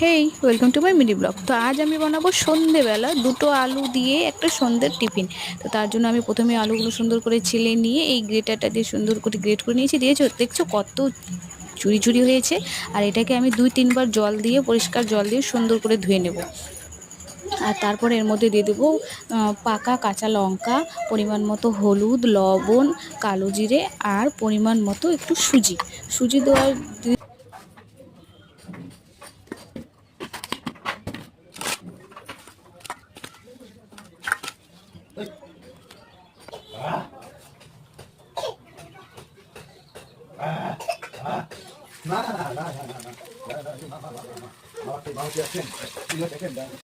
Hey, welcome to my mini blog. তো আজ আমি বানাবো সন্ধেবেলা দুটো আলু দিয়ে একটা সন্ধ্যের টিফিন। তো তার জন্য আমি প্রথমে আলুগুলো সুন্দর করে ছিলে নিয়ে এই গ্রেটারটা দিয়ে সুন্দর করে গ্রেট করে নিয়েছি। দেখছো কত চুরি চুরি হয়েছে। আর এটাকে আমি 2-3 বার জল দিয়ে, পরিষ্কার জল দিয়ে সুন্দর করে ধুয়ে নেব। আর তারপরে এর মধ্যে দিয়ে দেবো পাকা কাঁচা লঙ্কা, পরিমাণ মতো হলুদ, লবণ, কালো জিরে আর পরিমাণ মতো একটু সুজি। সুজি দেওয়ার না না না না না না না না